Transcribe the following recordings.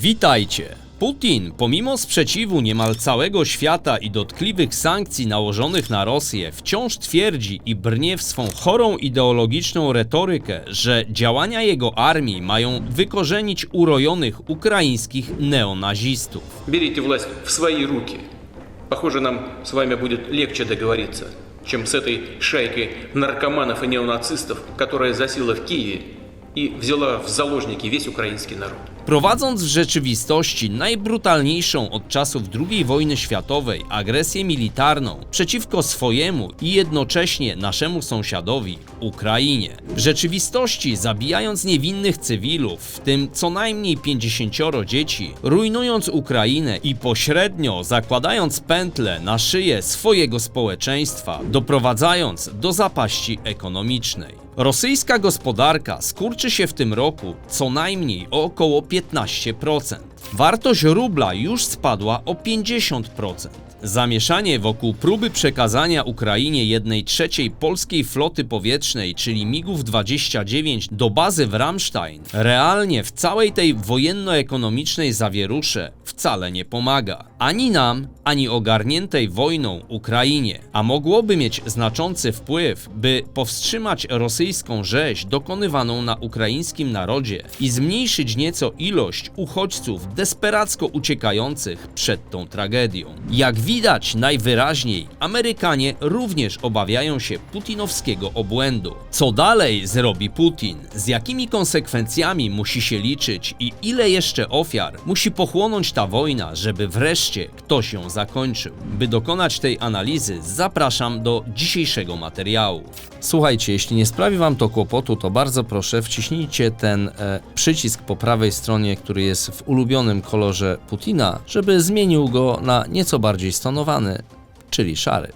Witajcie! Putin, pomimo sprzeciwu niemal całego świata i dotkliwych sankcji nałożonych na Rosję, wciąż twierdzi i brnie w swą chorą ideologiczną retorykę, że działania jego armii mają wykorzenić urojonych ukraińskich neonazistów. Берите власть в свои руки. Похоже, нам с вами будет легче договориться, чем с этой шайкой наркоманов и неонацистов, которая засела в Киеве и взяла в заложники весь украинский народ. Prowadząc w rzeczywistości najbrutalniejszą od czasów II wojny światowej agresję militarną przeciwko swojemu i jednocześnie naszemu sąsiadowi, Ukrainie. W rzeczywistości zabijając niewinnych cywilów, w tym co najmniej 50 dzieci, rujnując Ukrainę i pośrednio zakładając pętle na szyję swojego społeczeństwa, doprowadzając do zapaści ekonomicznej. Rosyjska gospodarka skurczy się w tym roku co najmniej o około 15%. Wartość rubla już spadła o 50%. Zamieszanie wokół próby przekazania Ukrainie 1/3 polskiej floty powietrznej, czyli MiG-29 do bazy w Ramstein, realnie w całej tej wojenno-ekonomicznej zawierusze wcale nie pomaga. Ani nam, ani ogarniętej wojną Ukrainie, a mogłoby mieć znaczący wpływ, by powstrzymać rosyjską rzeź dokonywaną na ukraińskim narodzie i zmniejszyć nieco ilość uchodźców desperacko uciekających przed tą tragedią. Jak widać najwyraźniej, Amerykanie również obawiają się putinowskiego obłędu. Co dalej zrobi Putin? Z jakimi konsekwencjami musi się liczyć i ile jeszcze ofiar musi pochłonąć ta wojna, żeby wreszcie ktoś ją zakończył? By dokonać tej analizy, zapraszam do dzisiejszego materiału. Słuchajcie, jeśli nie sprawi wam to kłopotu, to bardzo proszę wciśnijcie ten przycisk po prawej stronie, który jest w ulubionym kolorze Putina, żeby zmienił go na nieco bardziej stonowany, czyli szary.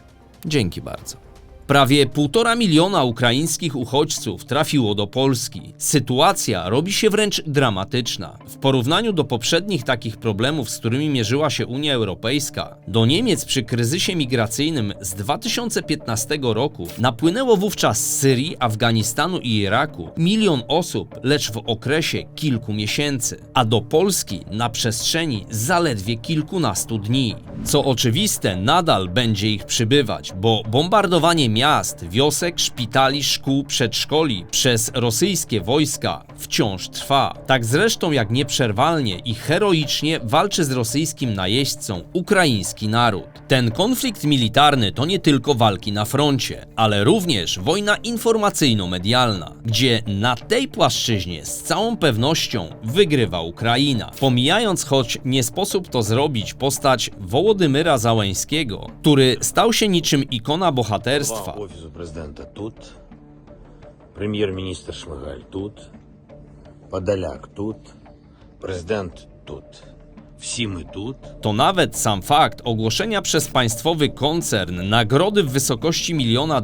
Dzięki bardzo. Prawie 1,5 miliona ukraińskich uchodźców trafiło do Polski. Sytuacja robi się wręcz dramatyczna. W porównaniu do poprzednich takich problemów, z którymi mierzyła się Unia Europejska, do Niemiec przy kryzysie migracyjnym z 2015 roku napłynęło wówczas z Syrii, Afganistanu i Iraku 1 milion osób, lecz w okresie kilku miesięcy, a do Polski na przestrzeni zaledwie kilkunastu dni. Co oczywiste, nadal będzie ich przybywać, bo bombardowanie miast, wiosek, szpitali, szkół, przedszkoli przez rosyjskie wojska wciąż trwa. Tak zresztą jak nieprzerwalnie i heroicznie walczy z rosyjskim najeźdźcą ukraiński naród. Ten konflikt militarny to nie tylko walki na froncie, ale również wojna informacyjno-medialna, gdzie na tej płaszczyźnie z całą pewnością wygrywa Ukraina. Pomijając, choć nie sposób to zrobić, postać Wołodymyra Załęskiego, który stał się niczym ikona bohaterstwa. Офису президента тут, прем'єр-міністр Шмигаль тут, Подоляк тут, президент тут. Всі ми тут. To nawet sam fakt ogłoszenia przez państwowy koncern nagrody w wysokości $1 miliona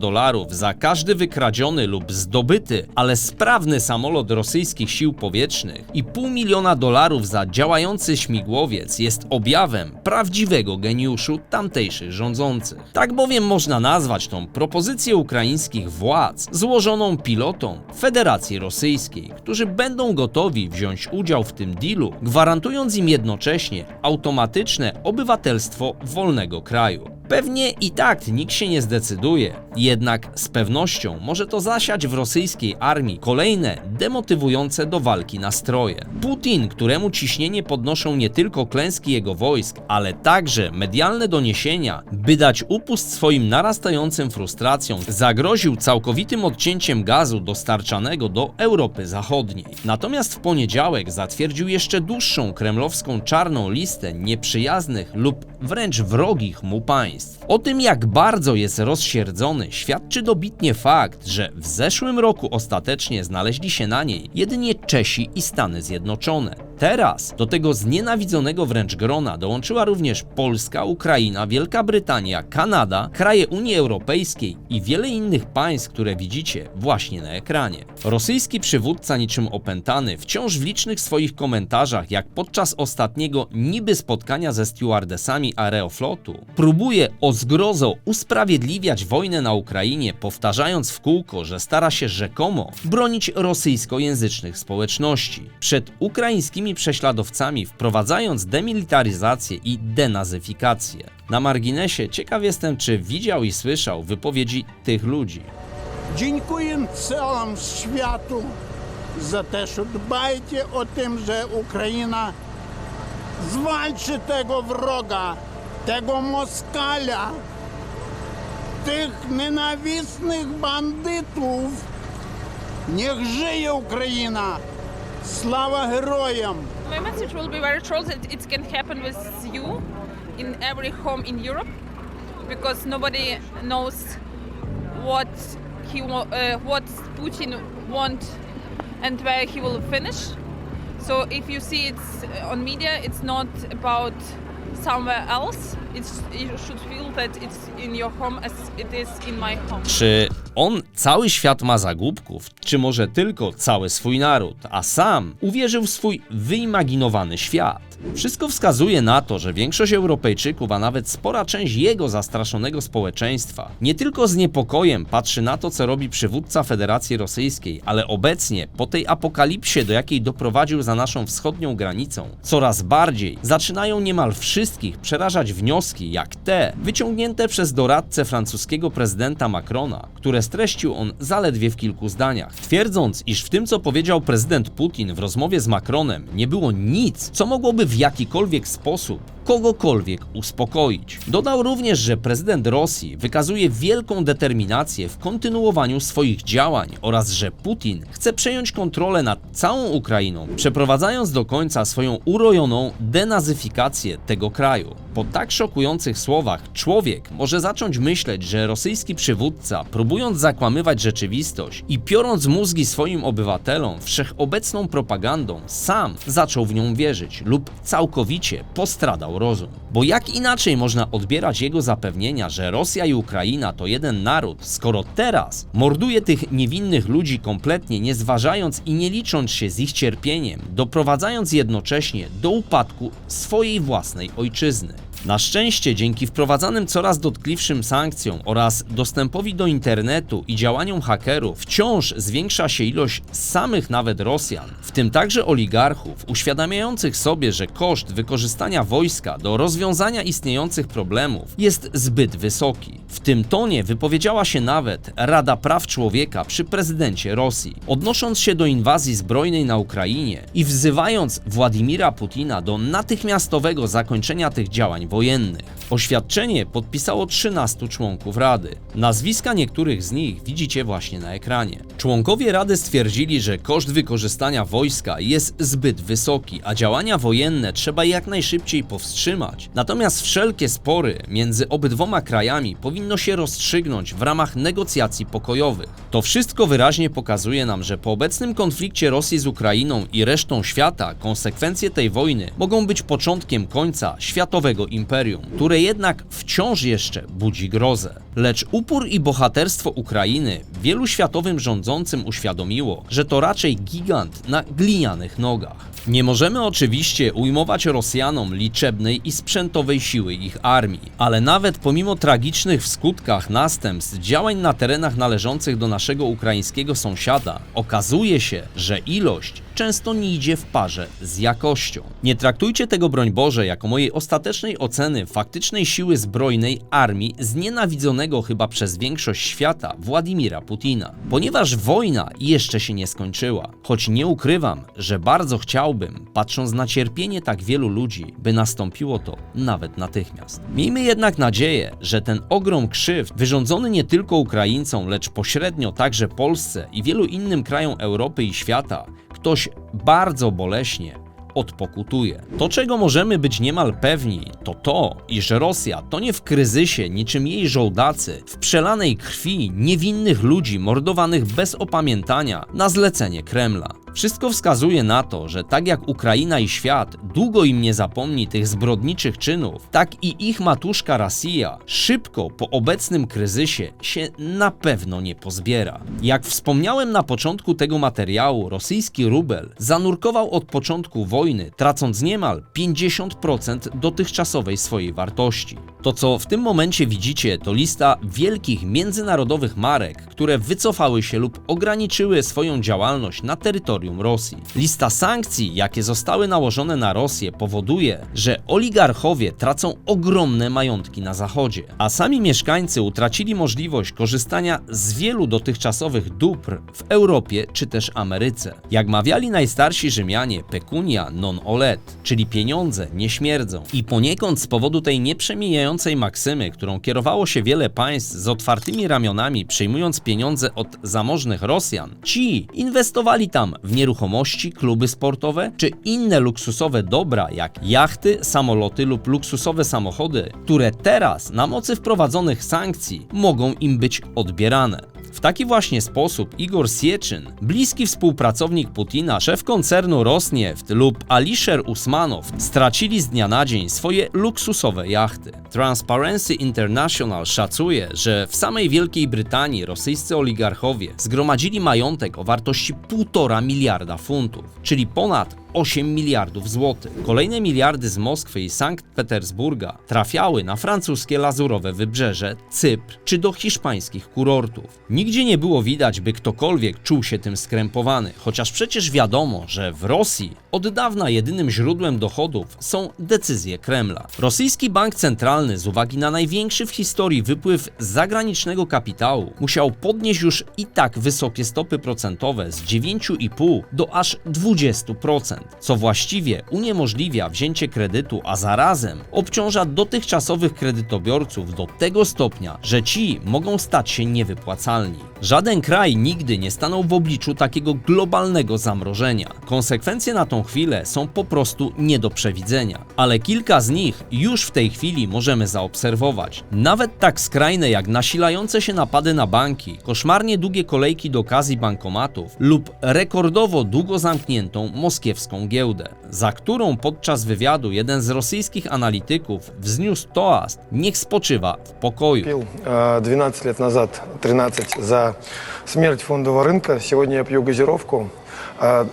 za każdy wykradziony lub zdobyty, ale sprawny samolot rosyjskich sił powietrznych i $0,5 miliona za działający śmigłowiec jest objawem prawdziwego geniuszu tamtejszych rządzących. Tak bowiem można nazwać tą propozycję ukraińskich władz złożoną pilotom Federacji Rosyjskiej, którzy będą gotowi wziąć udział w tym dealu, gwarantując im jednocześnie automatyczne obywatelstwo wolnego kraju. Pewnie i tak nikt się nie zdecyduje, jednak z pewnością może to zasiać w rosyjskiej armii kolejne demotywujące do walki nastroje. Putin, któremu ciśnienie podnoszą nie tylko klęski jego wojsk, ale także medialne doniesienia, by dać upust swoim narastającym frustracjom, zagroził całkowitym odcięciem gazu dostarczanego do Europy Zachodniej. Natomiast w poniedziałek zatwierdził jeszcze dłuższą kremlowską czarną listę nieprzyjaznych lub wręcz wrogich mu państw. O tym, jak bardzo jest rozsierdzony, świadczy dobitnie fakt, że w zeszłym roku ostatecznie znaleźli się na niej jedynie Czesi i Stany Zjednoczone. Teraz do tego znienawidzonego wręcz grona dołączyła również Polska, Ukraina, Wielka Brytania, Kanada, kraje Unii Europejskiej i wiele innych państw, które widzicie właśnie na ekranie. Rosyjski przywódca niczym opętany wciąż w licznych swoich komentarzach, jak podczas ostatniego niby spotkania ze stewardesami Aeroflotu, próbuje o zgrozo usprawiedliwiać wojnę na Ukrainie, powtarzając w kółko, że stara się rzekomo bronić rosyjskojęzycznych społeczności przed ukraińskimi rosyjskimi prześladowcami, wprowadzając demilitaryzację i denazyfikację. Na marginesie ciekaw jestem, czy widział i słyszał wypowiedzi tych ludzi. Дякуємо цілому святу за те, що дбаєте о тим, що Україна звальчи tego wroga, tego moskala, tych ненависних бандитів. Niech żyje Україна! Слава героям! My message will be very short. It can happen with you in every home in Europe because nobody knows what what Putin want and where he will finish. So if you see it on media, it's not about somewhere else. You should feel that it's in your home as it is in my home. Czy on cały świat ma za głupków, czy może tylko cały swój naród, a sam uwierzył w swój wyimaginowany świat? Wszystko wskazuje na to, że większość Europejczyków, a nawet spora część jego zastraszonego społeczeństwa, nie tylko z niepokojem patrzy na to, co robi przywódca Federacji Rosyjskiej, ale obecnie, po tej apokalipsie, do jakiej doprowadził za naszą wschodnią granicą, coraz bardziej zaczynają niemal wszystkich przerażać wnioski jak te wyciągnięte przez doradcę francuskiego prezydenta Macrona, które streścił on zaledwie w kilku zdaniach, twierdząc, iż w tym, co powiedział prezydent Putin w rozmowie z Macronem, nie było nic, co mogłoby w jakikolwiek sposób kogokolwiek uspokoić. Dodał również, że prezydent Rosji wykazuje wielką determinację w kontynuowaniu swoich działań oraz że Putin chce przejąć kontrolę nad całą Ukrainą, przeprowadzając do końca swoją urojoną denazyfikację tego kraju. Po tak szokujących słowach człowiek może zacząć myśleć, że rosyjski przywódca, próbując zakłamywać rzeczywistość i piorąc mózgi swoim obywatelom wszechobecną propagandą, sam zaczął w nią wierzyć lub całkowicie postradał rozum. Bo jak inaczej można odbierać jego zapewnienia, że Rosja i Ukraina to jeden naród, skoro teraz morduje tych niewinnych ludzi kompletnie nie zważając i nie licząc się z ich cierpieniem, doprowadzając jednocześnie do upadku swojej własnej ojczyzny. Na szczęście dzięki wprowadzanym coraz dotkliwszym sankcjom oraz dostępowi do internetu i działaniom hakerów wciąż zwiększa się ilość samych nawet Rosjan, w tym także oligarchów, uświadamiających sobie, że koszt wykorzystania wojska do rozwiązania istniejących problemów jest zbyt wysoki. W tym tonie wypowiedziała się nawet Rada Praw Człowieka przy prezydencie Rosji, odnosząc się do inwazji zbrojnej na Ukrainie i wzywając Władimira Putina do natychmiastowego zakończenia tych działań wojennych. Oświadczenie podpisało 13 członków Rady. Nazwiska niektórych z nich widzicie właśnie na ekranie. Członkowie Rady stwierdzili, że koszt wykorzystania wojska jest zbyt wysoki, a działania wojenne trzeba jak najszybciej powstrzymać. Natomiast wszelkie spory między obydwoma krajami powinno się rozstrzygnąć w ramach negocjacji pokojowych. To wszystko wyraźnie pokazuje nam, że po obecnym konflikcie Rosji z Ukrainą i resztą świata konsekwencje tej wojny mogą być początkiem końca światowego imperium, które jednak wciąż jeszcze budzi grozę. Lecz upór i bohaterstwo Ukrainy wielu światowym rządzącym uświadomiło, że to raczej gigant na glinianych nogach. Nie możemy oczywiście ujmować Rosjanom liczebnej i sprzętowej siły ich armii, ale nawet pomimo tragicznych w skutkach następstw działań na terenach należących do naszego ukraińskiego sąsiada, okazuje się, że ilość często nie idzie w parze z jakością. Nie traktujcie tego, broń Boże, jako mojej ostatecznej oceny faktycznej siły zbrojnej armii znienawidzonego chyba przez większość świata Władimira Putina, ponieważ wojna jeszcze się nie skończyła. Choć nie ukrywam, że bardzo chciałbym, patrząc na cierpienie tak wielu ludzi, by nastąpiło to nawet natychmiast. Miejmy jednak nadzieję, że ten ogrom krzywd wyrządzony nie tylko Ukraińcom, lecz pośrednio także Polsce i wielu innym krajom Europy i świata, ktoś bardzo boleśnie odpokutuje. To, czego możemy być niemal pewni, to to, iż Rosja tonie w kryzysie niczym jej żołdacy w przelanej krwi niewinnych ludzi mordowanych bez opamiętania na zlecenie Kremla. Wszystko wskazuje na to, że tak jak Ukraina i świat długo im nie zapomni tych zbrodniczych czynów, tak i ich matuszka Rosja szybko po obecnym kryzysie się na pewno nie pozbiera. Jak wspomniałem na początku tego materiału, rosyjski rubel zanurkował od początku wojny, tracąc niemal 50% dotychczasowej swojej wartości. To, co w tym momencie widzicie, to lista wielkich międzynarodowych marek, które wycofały się lub ograniczyły swoją działalność na terytorium terytorium Rosji. Lista sankcji, jakie zostały nałożone na Rosję, powoduje, że oligarchowie tracą ogromne majątki na Zachodzie, a sami mieszkańcy utracili możliwość korzystania z wielu dotychczasowych dóbr w Europie czy też Ameryce. Jak mawiali najstarsi Rzymianie, pecunia non olet, czyli pieniądze nie śmierdzą. I poniekąd z powodu tej nieprzemijającej maksymy, którą kierowało się wiele państw z otwartymi ramionami, przyjmując pieniądze od zamożnych Rosjan, ci inwestowali tam w nieruchomości, kluby sportowe czy inne luksusowe dobra, jak jachty, samoloty lub luksusowe samochody, które teraz na mocy wprowadzonych sankcji mogą im być odbierane. W taki właśnie sposób Igor Sieczyn, bliski współpracownik Putina, szef koncernu Rosneft lub Alisher Usmanow stracili z dnia na dzień swoje luksusowe jachty. Transparency International szacuje, że w samej Wielkiej Brytanii rosyjscy oligarchowie zgromadzili majątek o wartości 1,5 miliarda funtów, czyli ponad 8 miliardów złotych. Kolejne miliardy z Moskwy i Sankt Petersburga trafiały na francuskie lazurowe wybrzeże, Cypr czy do hiszpańskich kurortów. Nigdzie nie było widać, by ktokolwiek czuł się tym skrępowany, chociaż przecież wiadomo, że w Rosji od dawna jedynym źródłem dochodów są decyzje Kremla. Rosyjski Bank Centralny z uwagi na największy w historii wypływ zagranicznego kapitału musiał podnieść już i tak wysokie stopy procentowe z 9,5 do aż 20%. Co właściwie uniemożliwia wzięcie kredytu, a zarazem obciąża dotychczasowych kredytobiorców do tego stopnia, że ci mogą stać się niewypłacalni. Żaden kraj nigdy nie stanął w obliczu takiego globalnego zamrożenia. Konsekwencje na tą chwilę są po prostu nie do przewidzenia, ale kilka z nich już w tej chwili możemy zaobserwować. Nawet tak skrajne jak nasilające się napady na banki, koszmarnie długie kolejki do kas i bankomatów lub rekordowo długo zamkniętą moskiewską giełdę, za którą podczas wywiadu jeden z rosyjskich analityków wzniósł toast: niech spoczywa w pokoju. Пил 12 лет назад, 13, за смерть фондового рынка. Сегодня я пью газировку.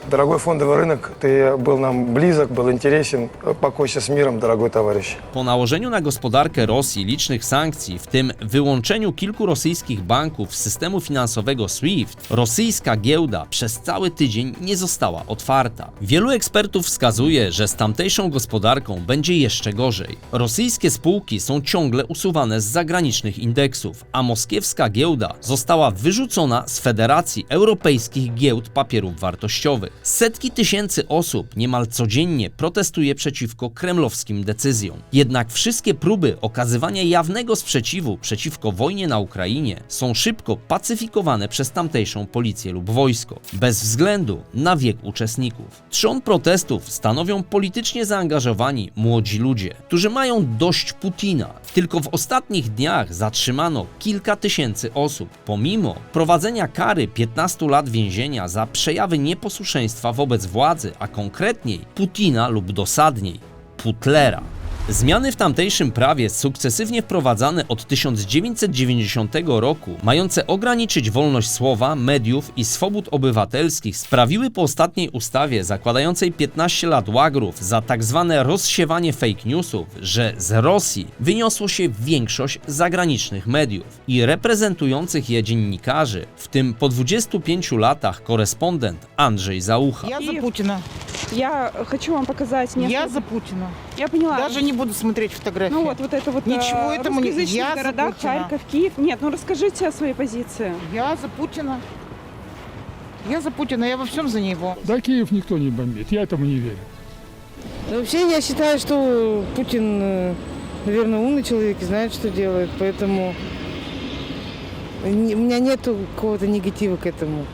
Дорогой фондовый рынок, ты был нам близок, был интересен. Покойся с миром, дорогой товарищ. Po nałożeniu na gospodarkę Rosji licznych sankcji, w tym wyłączeniu kilku rosyjskich banków z systemu finansowego SWIFT, rosyjska giełda przez cały tydzień nie została otwarta. Wielu ekspertów wskazuje, że z tamtejszą gospodarką będzie jeszcze gorzej. Rosyjskie spółki są ciągle usuwane z zagranicznych indeksów, a moskiewska giełda została wyrzucona z Federacji Europejskich Giełd Papierów Wartościowych. Setki tysięcy osób niemal codziennie protestuje przeciwko kremlowskim decyzjom. Jednak wszystkie próby okazywania jawnego sprzeciwu przeciwko wojnie na Ukrainie są szybko pacyfikowane przez tamtejszą policję lub wojsko, bez względu na wiek uczestników. Trzon protestów stanowią politycznie zaangażowani młodzi ludzie, którzy mają dość Putina. Tylko w ostatnich dniach zatrzymano kilka tysięcy osób, pomimo prowadzenia kary 15 lat więzienia za przejawy nieposłuszeństwa wobec władzy, a konkretniej Putina lub dosadniej Putlera. Zmiany w tamtejszym prawie, sukcesywnie wprowadzane od 1990 roku, mające ograniczyć wolność słowa, mediów i swobód obywatelskich, sprawiły po ostatniej ustawie zakładającej 15 lat łagrów za tzw. rozsiewanie fake newsów, że z Rosji wyniosło się większość zagranicznych mediów i reprezentujących je dziennikarzy, w tym po 25 latach korespondent Andrzej Załucha. Я за Путина. Я хочу вам показать несколько... Я за Путина. Я поняла. Даже не буду смотреть фотографии. Ну вот это вот Ничего этому не... русскоязычных Я за городах, Путина. Харьков, Киев. Нет, ну расскажите о своей позиции. Я за Путина. Я за Путина, я во всем за него. Да, Киев никто не бомбит, я этому не верю. Вообще я считаю, что Путин, наверное, умный человек и знает, что делает, поэтому у меня нет какого-то негатива к этому.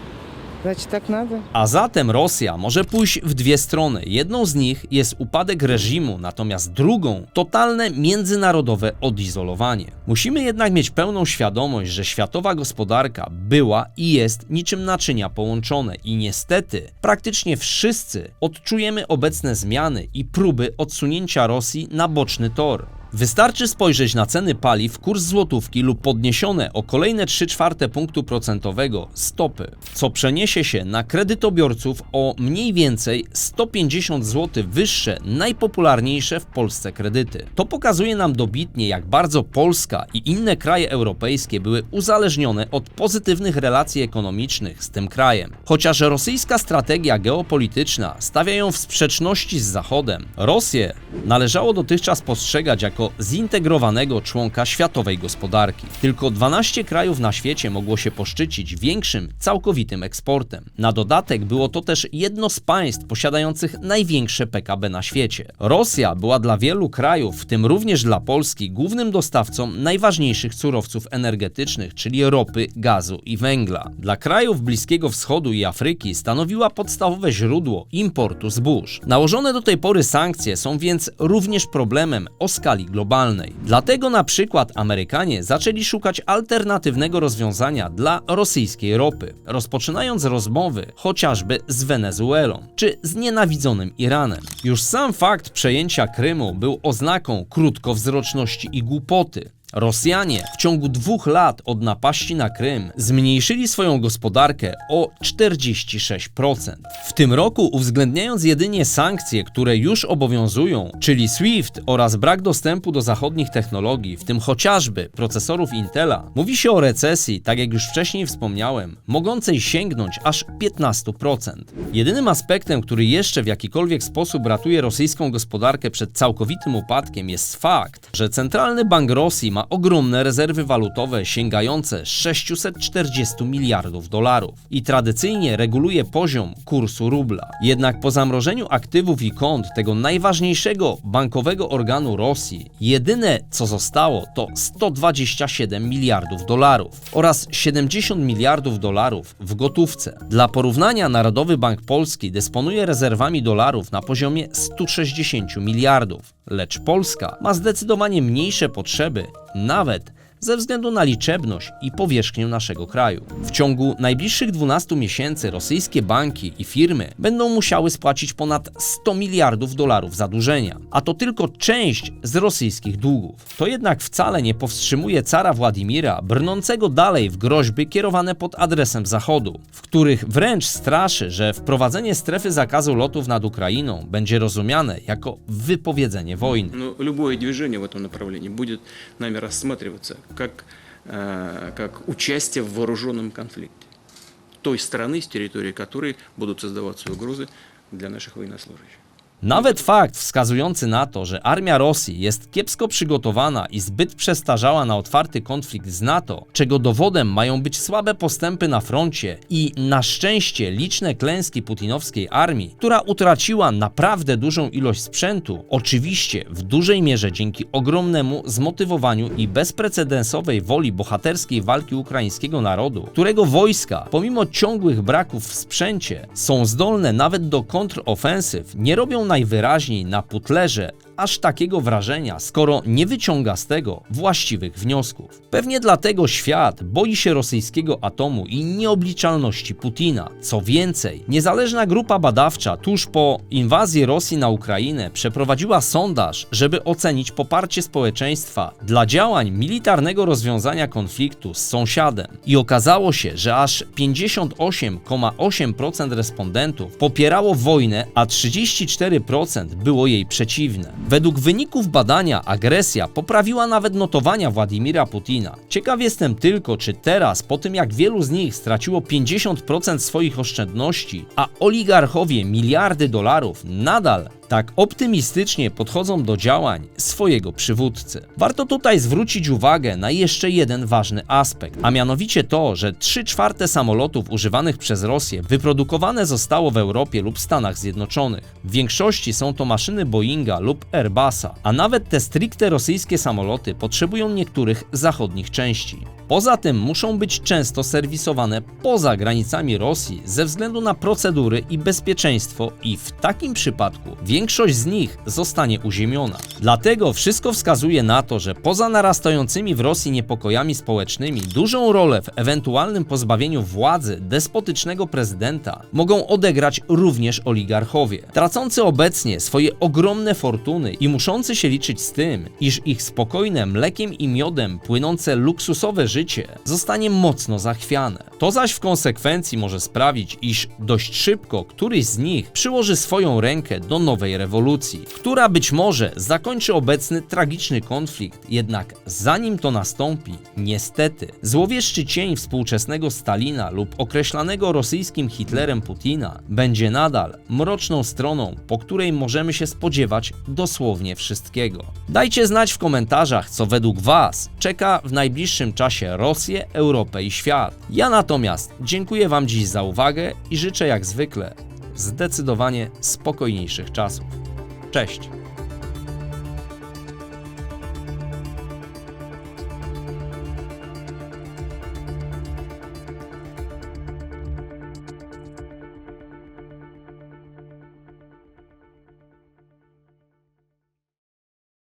Значит, tak надо. A zatem Rosja może pójść w dwie strony. Jedną z nich jest upadek reżimu, natomiast drugą totalne międzynarodowe odizolowanie. Musimy jednak mieć pełną świadomość, że światowa gospodarka była i jest niczym naczynia połączone i niestety praktycznie wszyscy odczujemy obecne zmiany i próby odsunięcia Rosji na boczny tor. Wystarczy spojrzeć na ceny paliw, kurs złotówki lub podniesione o kolejne 3/4 punktu procentowego stopy, co przeniesie się na kredytobiorców o mniej więcej 150 zł wyższe najpopularniejsze w Polsce kredyty. To pokazuje nam dobitnie, jak bardzo Polska i inne kraje europejskie były uzależnione od pozytywnych relacji ekonomicznych z tym krajem. Chociaż rosyjska strategia geopolityczna stawia ją w sprzeczności z Zachodem, Rosję należało dotychczas postrzegać jako zintegrowanego członka światowej gospodarki. Tylko 12 krajów na świecie mogło się poszczycić większym, całkowitym eksportem. Na dodatek było to też jedno z państw posiadających największe PKB na świecie. Rosja była dla wielu krajów, w tym również dla Polski, głównym dostawcą najważniejszych surowców energetycznych, czyli ropy, gazu i węgla. Dla krajów Bliskiego Wschodu i Afryki stanowiła podstawowe źródło importu zbóż. Nałożone do tej pory sankcje są więc również problemem o skali globalnej. Dlatego na przykład Amerykanie zaczęli szukać alternatywnego rozwiązania dla rosyjskiej ropy, rozpoczynając rozmowy chociażby z Wenezuelą czy z nienawidzonym Iranem. Już sam fakt przejęcia Krymu był oznaką krótkowzroczności i głupoty. Rosjanie w ciągu 2 lat od napaści na Krym zmniejszyli swoją gospodarkę o 46%. W tym roku, uwzględniając jedynie sankcje, które już obowiązują, czyli SWIFT oraz brak dostępu do zachodnich technologii, w tym chociażby procesorów Intela, mówi się o recesji, tak jak już wcześniej wspomniałem, mogącej sięgnąć aż 15%. Jedynym aspektem, który jeszcze w jakikolwiek sposób ratuje rosyjską gospodarkę przed całkowitym upadkiem, jest fakt, że Centralny Bank Rosji ma ogromne rezerwy walutowe sięgające 640 miliardów dolarów i tradycyjnie reguluje poziom kursu rubla. Jednak po zamrożeniu aktywów i kont tego najważniejszego bankowego organu Rosji, jedyne co zostało to 127 miliardów dolarów oraz 70 miliardów dolarów w gotówce. Dla porównania Narodowy Bank Polski dysponuje rezerwami dolarów na poziomie 160 miliardów, lecz Polska ma zdecydowanie mniejsze potrzeby, nawet ze względu na liczebność i powierzchnię naszego kraju. W ciągu najbliższych 12 miesięcy rosyjskie banki i firmy będą musiały spłacić ponad 100 miliardów dolarów zadłużenia, a to tylko część z rosyjskich długów. To jednak wcale nie powstrzymuje cara Władimira brnącego dalej w groźby kierowane pod adresem Zachodu, w których wręcz straszy, że wprowadzenie strefy zakazu lotów nad Ukrainą będzie rozumiane jako wypowiedzenie wojny. Но любое движение в этом направлении будет нами рассматриваться как участие в вооруженном конфликте той страны, с территории которой будут создаваться угрозы для наших военнослужащих. Nawet fakt wskazujący na to, że armia Rosji jest kiepsko przygotowana i zbyt przestarzała na otwarty konflikt z NATO, czego dowodem mają być słabe postępy na froncie i na szczęście liczne klęski putinowskiej armii, która utraciła naprawdę dużą ilość sprzętu, oczywiście w dużej mierze dzięki ogromnemu zmotywowaniu i bezprecedensowej woli bohaterskiej walki ukraińskiego narodu, którego wojska, pomimo ciągłych braków w sprzęcie, są zdolne nawet do kontrofensyw, nie robią najwyraźniej na putlerze aż takiego wrażenia, skoro nie wyciąga z tego właściwych wniosków. Pewnie dlatego świat boi się rosyjskiego atomu i nieobliczalności Putina. Co więcej, niezależna grupa badawcza tuż po inwazji Rosji na Ukrainę przeprowadziła sondaż, żeby ocenić poparcie społeczeństwa dla działań militarnego rozwiązania konfliktu z sąsiadem. I okazało się, że aż 58,8% respondentów popierało wojnę, a 34% było jej przeciwne. Według wyników badania agresja poprawiła nawet notowania Władimira Putina. Ciekaw jestem tylko, czy teraz, po tym jak wielu z nich straciło 50% swoich oszczędności, a oligarchowie miliardy dolarów nadal tak optymistycznie podchodzą do działań swojego przywódcy. Warto tutaj zwrócić uwagę na jeszcze jeden ważny aspekt, a mianowicie to, że 3/4 samolotów używanych przez Rosję wyprodukowane zostało w Europie lub Stanach Zjednoczonych. W większości są to maszyny Boeinga lub Airbusa, a nawet te stricte rosyjskie samoloty potrzebują niektórych zachodnich części. Poza tym muszą być często serwisowane poza granicami Rosji ze względu na procedury i bezpieczeństwo i w takim przypadku większość z nich zostanie uziemiona. Dlatego wszystko wskazuje na to, że poza narastającymi w Rosji niepokojami społecznymi dużą rolę w ewentualnym pozbawieniu władzy despotycznego prezydenta mogą odegrać również oligarchowie, tracący obecnie swoje ogromne fortuny i muszący się liczyć z tym, iż ich spokojne mlekiem i miodem płynące luksusowe życie zostanie mocno zachwiane. To zaś w konsekwencji może sprawić, iż dość szybko któryś z nich przyłoży swoją rękę do nowej rewolucji, która być może zakończy obecny tragiczny konflikt, jednak zanim to nastąpi, niestety, złowieszczy cień współczesnego Stalina lub określanego rosyjskim Hitlerem Putina będzie nadal mroczną stroną, po której możemy się spodziewać dosłownie wszystkiego. Dajcie znać w komentarzach, co według Was czeka w najbliższym czasie Rosję, Europę i świat. Ja natomiast dziękuję Wam dziś za uwagę i życzę jak zwykle zdecydowanie spokojniejszych czasów. Cześć!